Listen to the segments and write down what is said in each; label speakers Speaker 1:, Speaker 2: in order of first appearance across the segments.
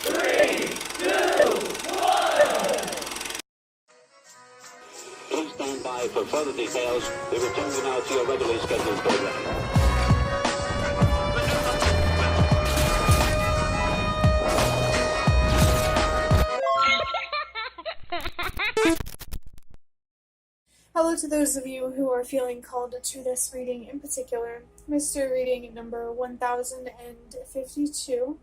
Speaker 1: 3, 2, 1.
Speaker 2: Please stand by for further details. We return you now to your regularly scheduled program.
Speaker 3: Hello to those of you who are feeling called to this reading in particular, mystery reading number 1052.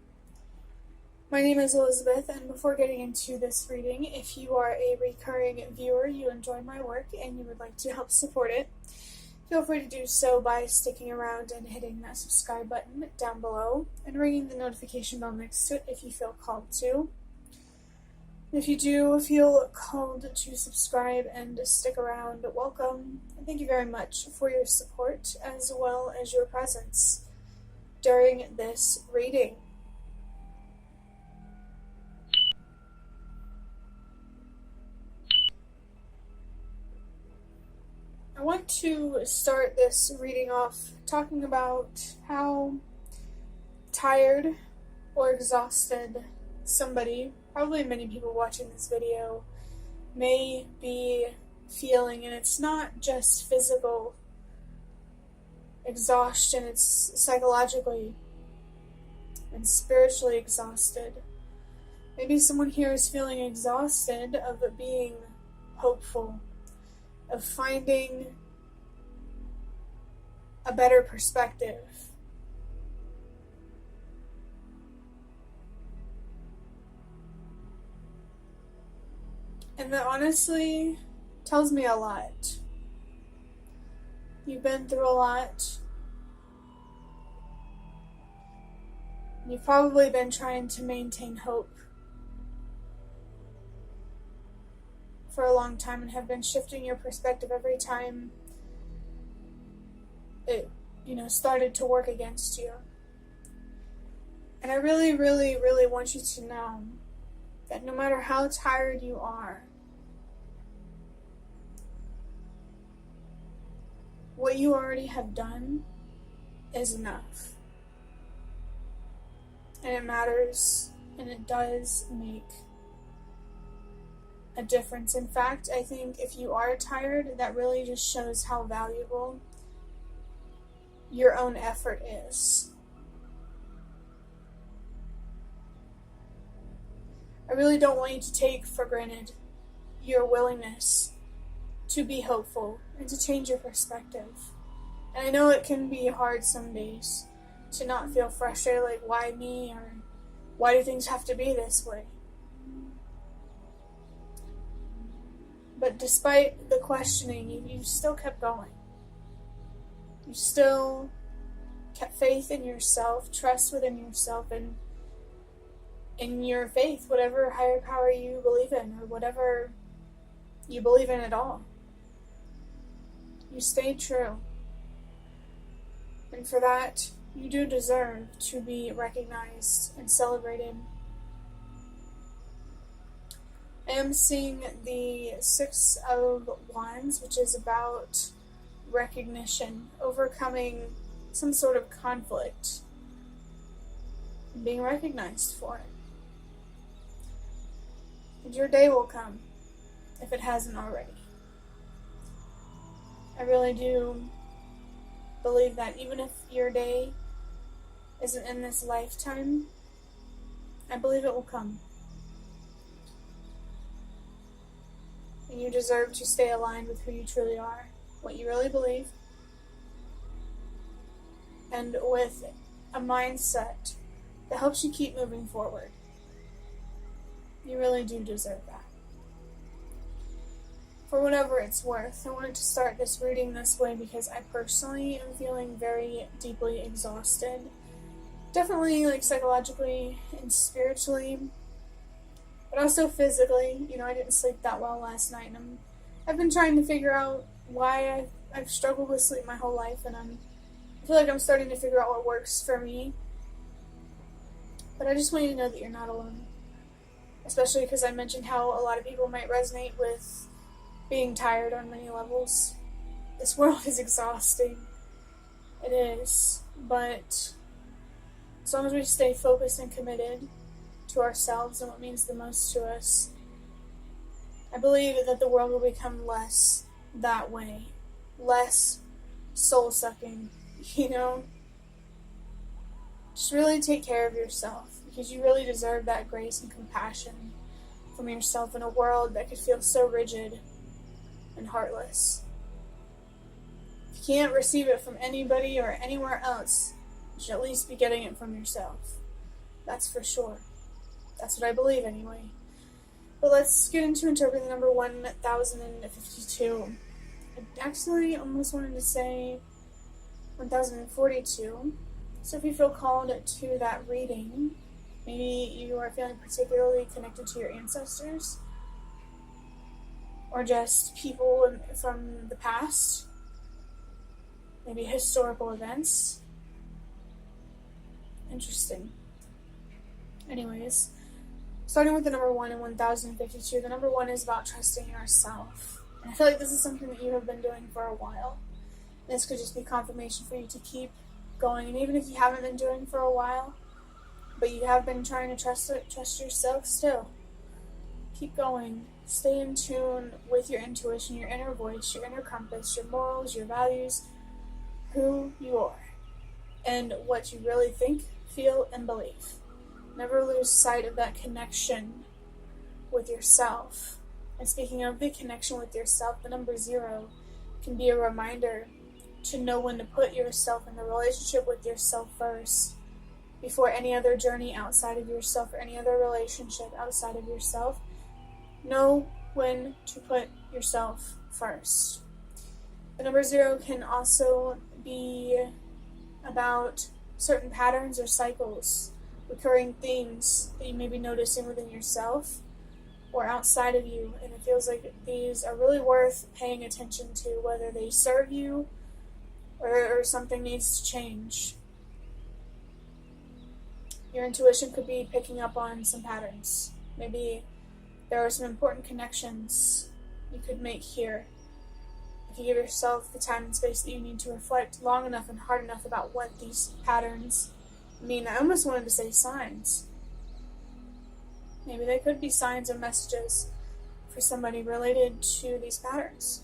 Speaker 3: My name is Elizabeth, and before getting into this reading, if you are a recurring viewer, you enjoy my work, and you would like to help support it, feel free to do so by sticking around and hitting that subscribe button down below, and ringing the notification bell next to it if you feel called to. If you do feel called to subscribe and stick around, welcome, and thank you very much for your support as well as your presence during this reading. I want to start this reading off talking about how tired or exhausted somebody, probably many people watching this video, may be feeling, and it's not just physical exhaustion, it's psychologically and spiritually exhausted. Maybe someone here is feeling exhausted of being hopeful, of finding a better perspective. And that honestly tells me a lot. You've been through a lot. You've probably been trying to maintain hope for a long time and have been shifting your perspective every time it, started to work against you. And I really, really, really want you to know that no matter how tired you are, what you already have done is enough. And it matters, and it does make a difference. In fact, I think if you are tired, that really just shows how valuable your own effort is. I really don't want you to take for granted your willingness to be hopeful and to change your perspective. And I know it can be hard some days to not feel frustrated, like, why me, or why do things have to be this way? But despite the questioning, you still kept going. You still kept faith in yourself, trust within yourself, and in your faith, whatever higher power you believe in, or whatever you believe in at all. You stayed true. And for that, you do deserve to be recognized and celebrated. I am seeing the Six of Wands, which is about recognition, overcoming some sort of conflict, and being recognized for it. And your day will come, if it hasn't already. I really do believe that even if your day isn't in this lifetime, I believe it will come. And you deserve to stay aligned with who you truly are, what you really believe, and with a mindset that helps you keep moving forward. You really do deserve that. For whatever it's worth, I wanted to start this reading this way because I personally am feeling very deeply exhausted. Definitely psychologically and spiritually, but also physically. I didn't sleep that well last night, and I've been trying to figure out why I've struggled with sleep my whole life, and I feel like I'm starting to figure out what works for me. But I just want you to know that you're not alone. Especially because I mentioned how a lot of people might resonate with being tired on many levels. This world is exhausting. It is. But as long as we stay focused and committed to ourselves and what means the most to us, I believe that the world will become less that way, less soul-sucking, Just really take care of yourself, because you really deserve that grace and compassion from yourself in a world that could feel so rigid and heartless. If you can't receive it from anybody or anywhere else, you should at least be getting it from yourself. That's for sure. That's what I believe anyway. But let's get into interpreting the number 1052. I actually almost wanted to say 1042. So if you feel called to that reading, maybe you are feeling particularly connected to your ancestors, or just people from the past, maybe historical events. Interesting. Anyways, starting with the number 1 in 1052, the number 1 is about trusting yourself. And I feel like this is something that you have been doing for a while. This could just be confirmation for you to keep going. And even if you haven't been doing for a while, but you have been trying to trust yourself still, keep going. Stay in tune with your intuition, your inner voice, your inner compass, your morals, your values, who you are, and what you really think, feel, and believe. Never lose sight of that connection with yourself. And speaking of the connection with yourself, the number 0 can be a reminder to know when to put yourself in the relationship with yourself first, before any other journey outside of yourself or any other relationship outside of yourself. Know when to put yourself first. The number 0 can also be about certain patterns or cycles, recurring themes that you may be noticing within yourself or outside of you, and it feels like these are really worth paying attention to, whether they serve you or something needs to change. Your intuition could be picking up on some patterns. Maybe there are some important connections you could make here. If you give yourself the time and space that you need to reflect long enough and hard enough about what these patterns mean. I almost wanted to say signs. Maybe they could be signs or messages for somebody related to these patterns.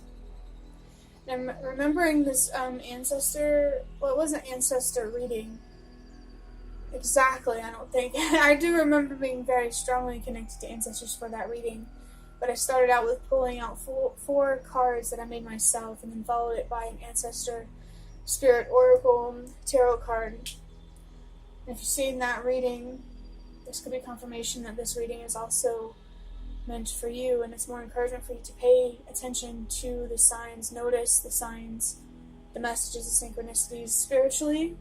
Speaker 3: And I'm remembering this ancestor, well, it wasn't ancestor reading exactly, I don't think. I do remember being very strongly connected to ancestors for that reading, but I started out with pulling out four cards that I made myself, and then followed it by an ancestor spirit oracle tarot card. And if you've seen that reading, this could be confirmation that this reading is also meant for you, and it's more encouragement for you to pay attention to the signs, notice the signs, the messages, the synchronicities spiritually.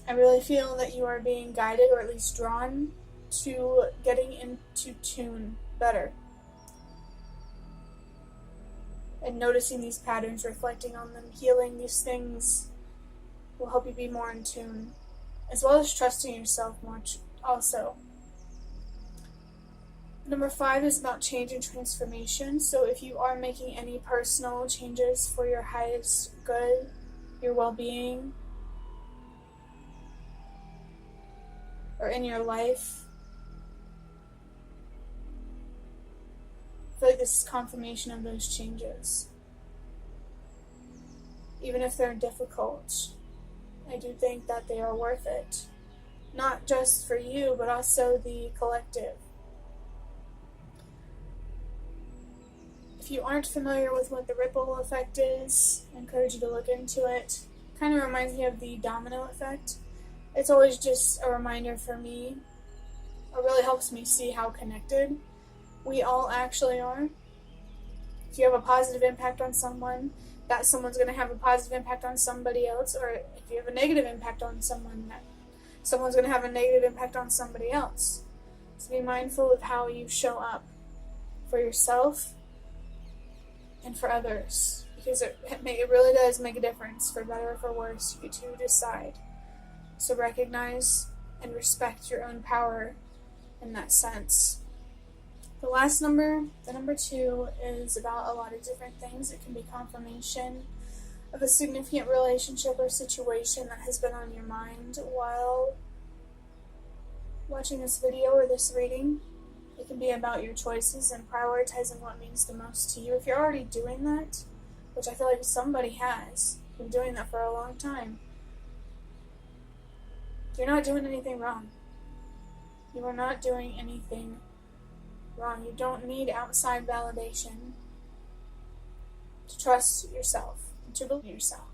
Speaker 3: I really feel that you are being guided, or at least drawn to getting into tune better. And noticing these patterns, reflecting on them, healing these things will help you be more in tune, as well as trusting yourself more also. Number 5 is about change and transformation. So if you are making any personal changes for your highest good, your well-being, or in your life, I feel like this is confirmation of those changes. Even if they're difficult, I do think that they are worth it. Not just for you, but also the collective. If you aren't familiar with what the ripple effect is, I encourage you to look into it. It kind of reminds me of the domino effect. It's always just a reminder for me. It really helps me see how connected we all actually are. If you have a positive impact on someone, that someone's going to have a positive impact on somebody else. Or if you have a negative impact on someone, that someone's going to have a negative impact on somebody else. So be mindful of how you show up for yourself and for others, because it really does make a difference, for better or for worse. You get to decide. So recognize and respect your own power in that sense. The last number, the number 2, is about a lot of different things. It can be confirmation of a significant relationship or situation that has been on your mind while watching this video or this reading. It can be about your choices and prioritizing what means the most to you. If you're already doing that, which I feel like somebody has been doing that for a long time, you're not doing anything wrong. You are not doing anything wrong. You don't need outside validation to trust yourself and to believe in yourself.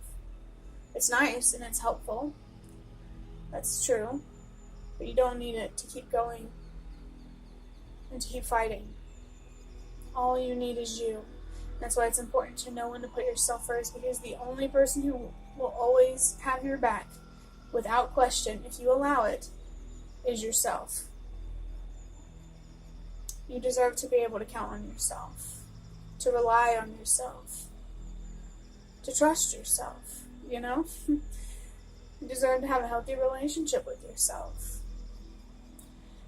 Speaker 3: It's nice and it's helpful. That's true. But you don't need it to keep going and to keep fighting. All you need is you. That's why it's important to know when to put yourself first, because the only person who will always have your back, without question, if you allow it, is yourself. You deserve to be able to count on yourself, to rely on yourself, to trust yourself, you know? You deserve to have a healthy relationship with yourself.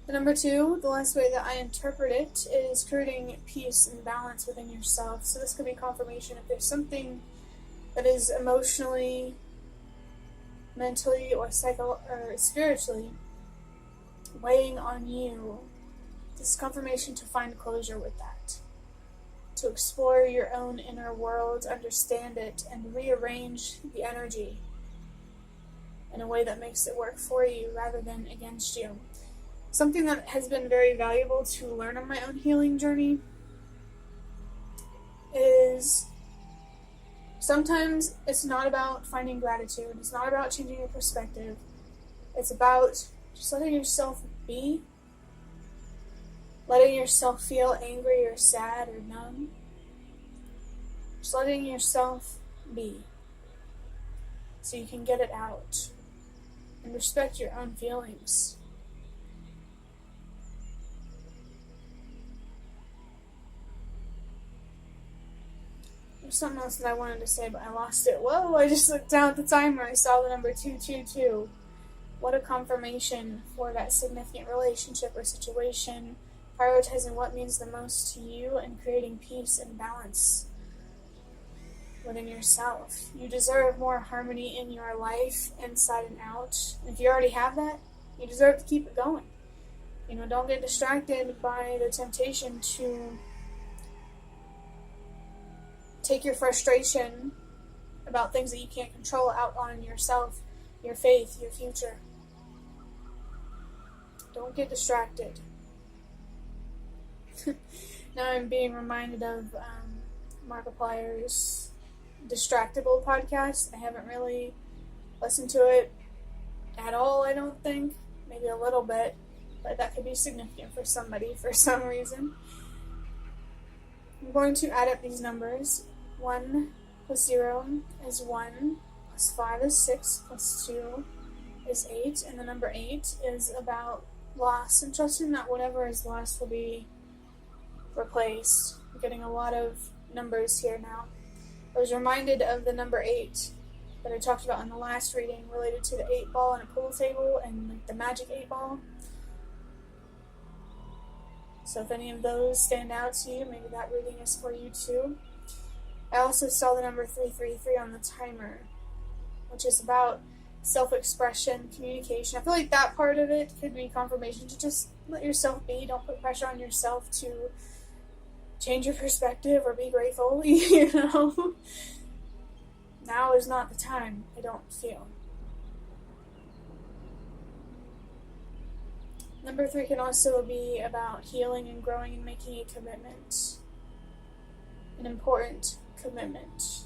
Speaker 3: The number 2, the last way that I interpret it, is creating peace and balance within yourself. So this could be confirmation if there's something that is emotionally, mentally, or spiritually weighing on you. This is confirmation to find closure with that, to explore your own inner world, understand it, and rearrange the energy in a way that makes it work for you rather than against you. Something that has been very valuable to learn on my own healing journey is sometimes it's not about finding gratitude. It's not about changing your perspective. It's about just letting yourself be, letting yourself feel angry or sad or numb. Just letting yourself be so you can get it out and respect your own feelings. There's something else that I wanted to say, but I lost it. Whoa, I just looked down at the timer. I saw the number 222. What a confirmation for that significant relationship or situation. Prioritizing what means the most to you and creating peace and balance within yourself. You deserve more harmony in your life, inside and out. And if you already have that, you deserve to keep it going. You know, don't get distracted by the temptation to take your frustration about things that you can't control out on yourself, your faith, your future. Don't get distracted. Now I'm being reminded of Markiplier's Distractable podcast. I haven't really listened to it at all, I don't think. Maybe a little bit, but that could be significant for somebody for some reason. I'm going to add up these numbers. 1 plus 0 is 1, plus 5 is 6, plus 2 is 8, and the number 8 is about loss, and trusting that whatever is lost will be replaced. I'm getting a lot of numbers here now. I was reminded of the number 8 that I talked about in the last reading, related to the 8 ball and a pool table and like the magic 8 ball. So if any of those stand out to you, maybe that reading is for you too. I also saw the number 333 on the timer, which is about self-expression, communication. I feel like that part of it could be confirmation to just let yourself be. Don't put pressure on yourself to change your perspective or be grateful, you know. Now is not the time, I don't feel. Number 3 can also be about healing and growing and making a commitment. An important commitment.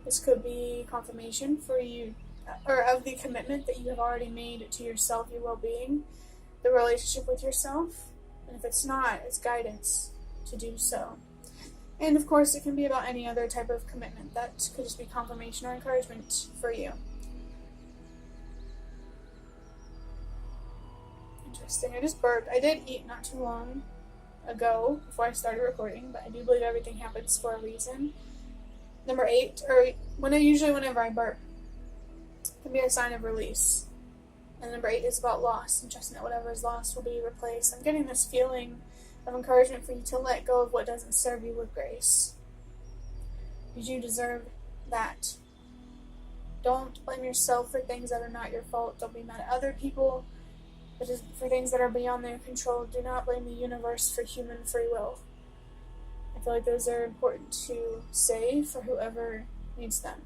Speaker 3: This could be confirmation for you, or of the commitment that you have already made to yourself, your well-being, the relationship with yourself. And if it's not, it's guidance to do so. And of course, it can be about any other type of commitment. That could just be confirmation or encouragement for you. Interesting. I just burped. I did eat not too long ago before I started recording, but I do believe everything happens for a reason. Number 8, or whenever I burp, can be a sign of release. And number 8 is about loss, and trusting that whatever is lost will be replaced. I'm getting this feeling of encouragement for you to let go of what doesn't serve you with grace, because you deserve that. Don't blame yourself for things that are not your fault. Don't be mad at other people. But for things that are beyond their control, do not blame the universe for human free will. I feel like those are important to say for whoever needs them.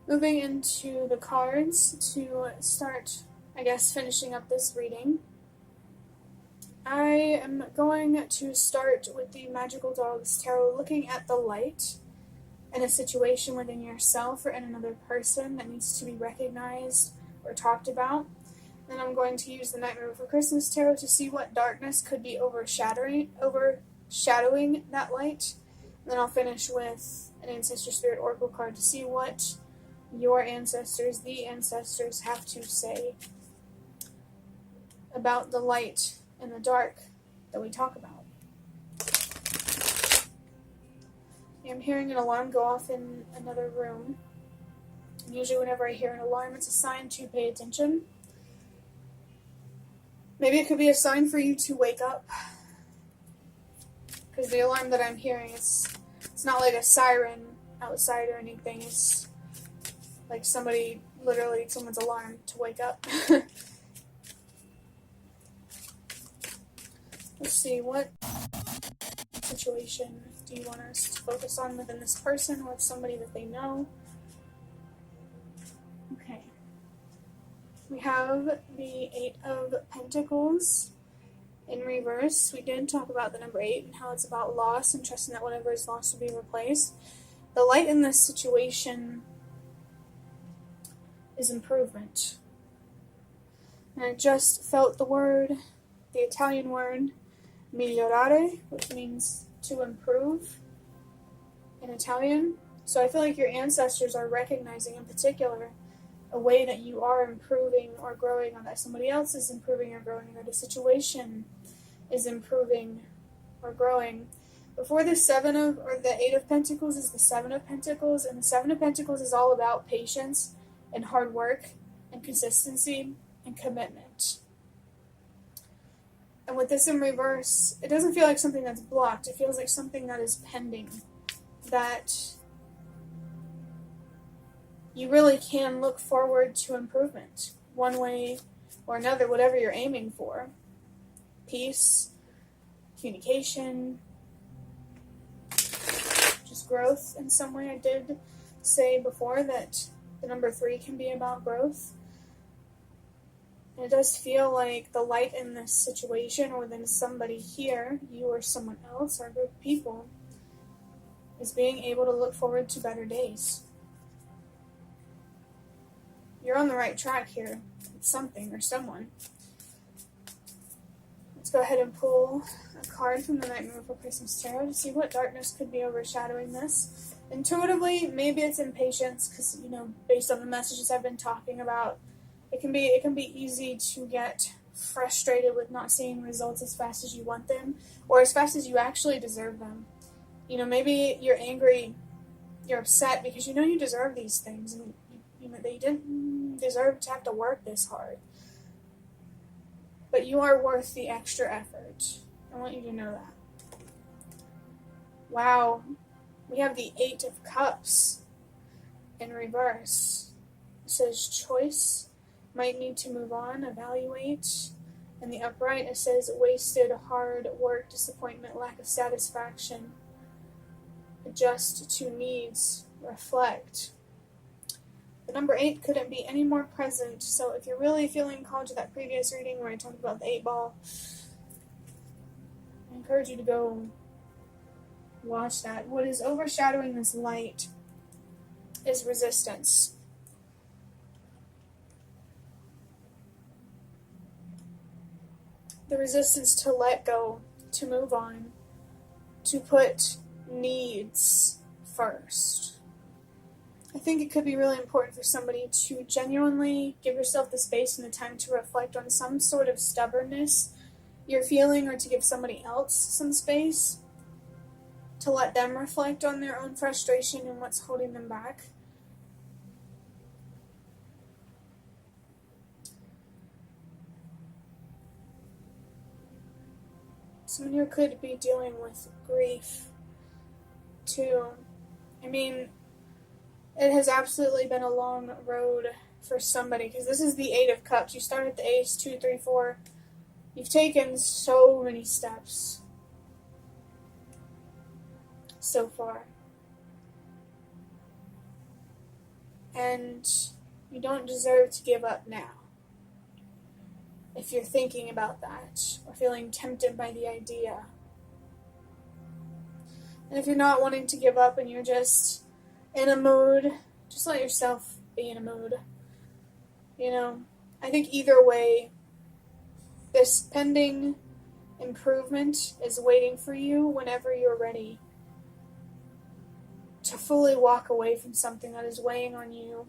Speaker 3: Moving into the cards to start, I guess, finishing up this reading. I am going to start with the Magical Dogs Tarot, looking at the light in a situation within yourself or in another person that needs to be recognized or talked about. Then I'm going to use the Nightmare Before Christmas Tarot to see what darkness could be overshadowing that light. And then I'll finish with an Ancestor Spirit Oracle card to see what your ancestors, the ancestors, have to say about the light and the dark that we talk about. I'm hearing an alarm go off in another room. And usually whenever I hear an alarm, it's a sign to pay attention. Maybe it could be a sign for you to wake up. Because the alarm that I'm hearing, it's not like a siren outside or anything. It's like someone's alarm to wake up. Let's see, what situation do you want us to focus on within this person or with somebody that they know? Okay. We have the Eight of Pentacles in reverse. We did talk about the number 8 and how it's about loss and trusting that whatever is lost will be replaced. The light in this situation is improvement. And I just felt the Italian word, migliorare, which means to improve in Italian. So I feel like your ancestors are recognizing in particular a way that you are improving or growing, or that somebody else is improving or growing, or the situation is improving or growing. Before the Eight of Pentacles is the Seven of Pentacles, and the Seven of Pentacles is all about patience and hard work and consistency and commitment. And with this in reverse, it doesn't feel like something that's blocked. It feels like something that is pending, that you really can look forward to improvement one way or another, whatever you're aiming for. Peace, communication, just growth in some way. I did say before that the number 3 can be about growth. And it does feel like the light in this situation, or within somebody here, you or someone else or a group of people, is being able to look forward to better days. You're on the right track here with something or someone. Let's go ahead and pull a card from the Nightmare Before Christmas Tarot to see what darkness could be overshadowing this. Intuitively, maybe it's impatience, because, based on the messages I've been talking about, it can be easy to get frustrated with not seeing results as fast as you want them, or as fast as you actually deserve them. Maybe you're angry, you're upset because you deserve these things, and that you didn't deserve to have to work this hard. But you are worth the extra effort. I want you to know that. Wow. We have the Eight of Cups in reverse. It says choice, might need to move on, evaluate. In the upright, it says wasted hard work, disappointment, lack of satisfaction. Adjust to needs, reflect. The number 8 couldn't be any more present, so if you're really feeling called to that previous reading where I talked about the 8 ball, I encourage you to go watch that. What is overshadowing this light is resistance. The resistance to let go, to move on, to put needs first. I think it could be really important for somebody to genuinely give yourself the space and the time to reflect on some sort of stubbornness you're feeling, or to give somebody else some space to let them reflect on their own frustration and what's holding them back. Some of you could be dealing with grief, too. I mean, it has absolutely been a long road for somebody, because this is the Eight of Cups. You start at the Ace, 2, 3, 4. You've taken so many steps so far. And you don't deserve to give up now. If you're thinking about that, or feeling tempted by the idea. And if you're not wanting to give up and you're just in a mood, just let yourself be in a mood. You know, I think either way, this pending improvement is waiting for you whenever you're ready to fully walk away from something that is weighing on you,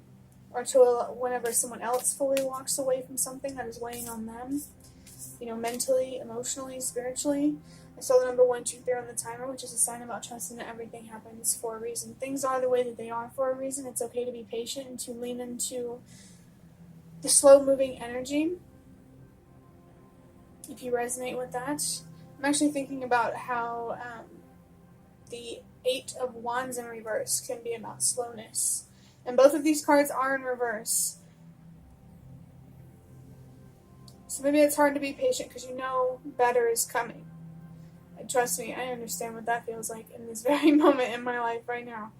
Speaker 3: or to whenever someone else fully walks away from something that is weighing on them, you know, mentally, emotionally, spiritually. I saw the number 1, 2, 3 on the timer, which is a sign about trusting that everything happens for a reason. Things are the way that they are for a reason. It's okay to be patient and to lean into the slow-moving energy, if you resonate with that. I'm actually thinking about how the Eight of Wands in reverse can be about slowness. And both of these cards are in reverse. So maybe it's hard to be patient because you know better is coming. And trust me, I understand what that feels like in this very moment in my life right now.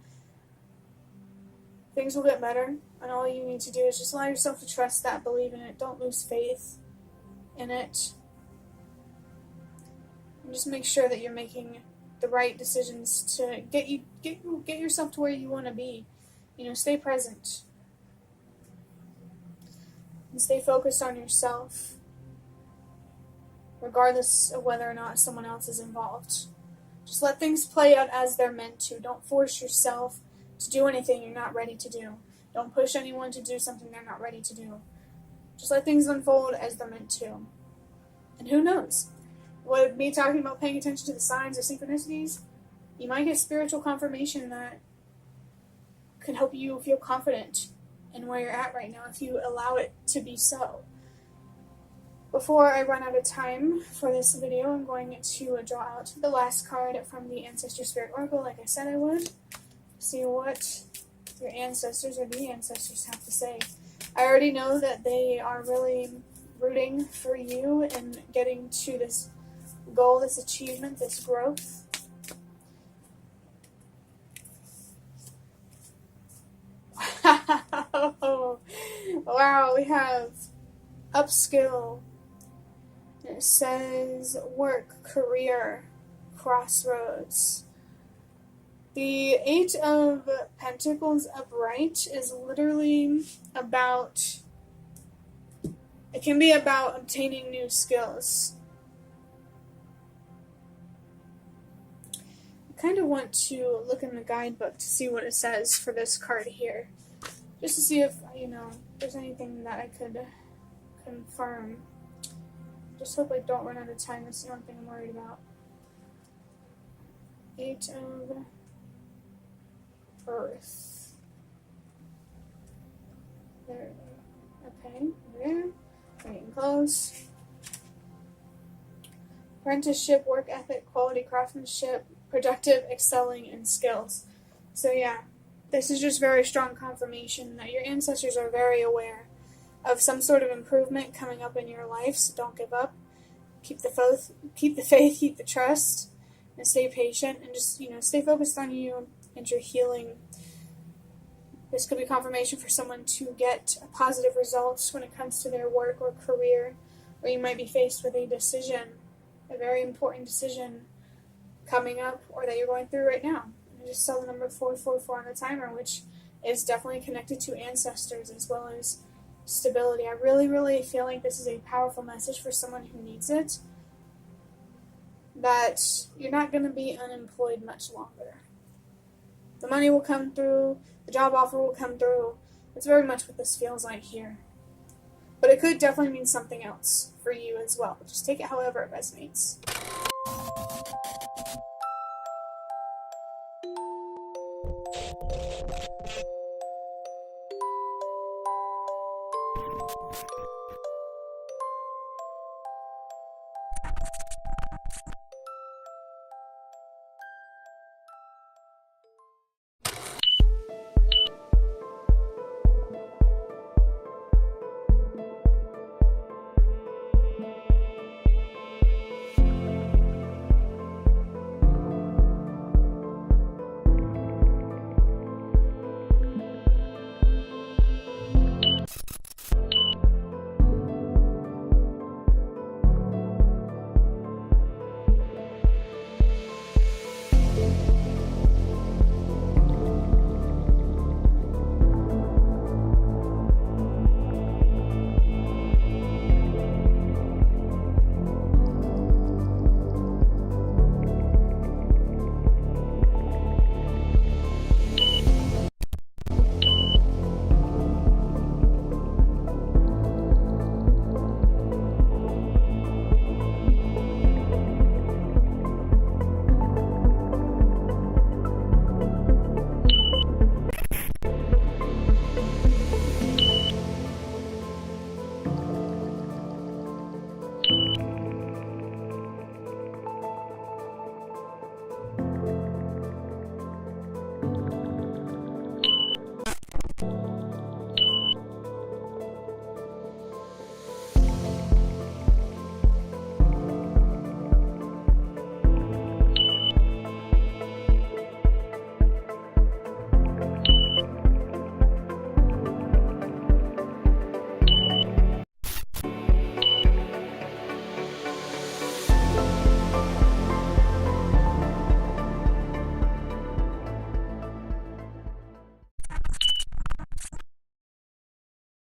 Speaker 3: Things will get better, and all you need to do is just allow yourself to trust that, believe in it, don't lose faith in it. And just make sure that you're making the right decisions to get yourself to where you want to be. You know, stay present. And stay focused on yourself, regardless of whether or not someone else is involved. Just let things play out as they're meant to. Don't force yourself to do anything you're not ready to do. Don't push anyone to do something they're not ready to do. Just let things unfold as they're meant to. And who knows? With me talking about paying attention to the signs or synchronicities, you might get spiritual confirmation that can help you feel confident in where you're at right now if you allow it to be so. Before I run out of time for this video, I'm going to draw out the last card from the Ancestor Spirit Oracle, like I said I would. See what your ancestors or the ancestors have to say. I already know that they are really rooting for you in getting to this goal, this achievement, this growth. Wow, we have upskill. It says work, career, crossroads. The Eight of Pentacles upright is literally about, it can be about obtaining new skills. I kind of want to look in the guidebook to see what it says for this card here. Just to see if, you know, there's anything that I could confirm. Just hope I don't run out of time. That's the only thing I'm worried about. Eight of Earth. There. Okay, there. Getting close. Apprenticeship, work ethic, quality craftsmanship, productive, excelling, and skills. So yeah, this is just very strong confirmation that your ancestors are very aware of some sort of improvement coming up in your life, so don't give up. Keep the faith, keep the trust, and stay patient, and just, you know, stay focused on you and your healing. This could be confirmation for someone to get positive results when it comes to their work or career, or you might be faced with a decision, a very important decision coming up, or that you're going through right now. I just saw the number 444 on the timer, which is definitely connected to ancestors as well as stability. I really, really feel like this is a powerful message for someone who needs it, that you're not going to be unemployed much longer. The money will come through, the job offer will come through. That's very much what this feels like here. But it could definitely mean something else for you as well. Just take it however it resonates.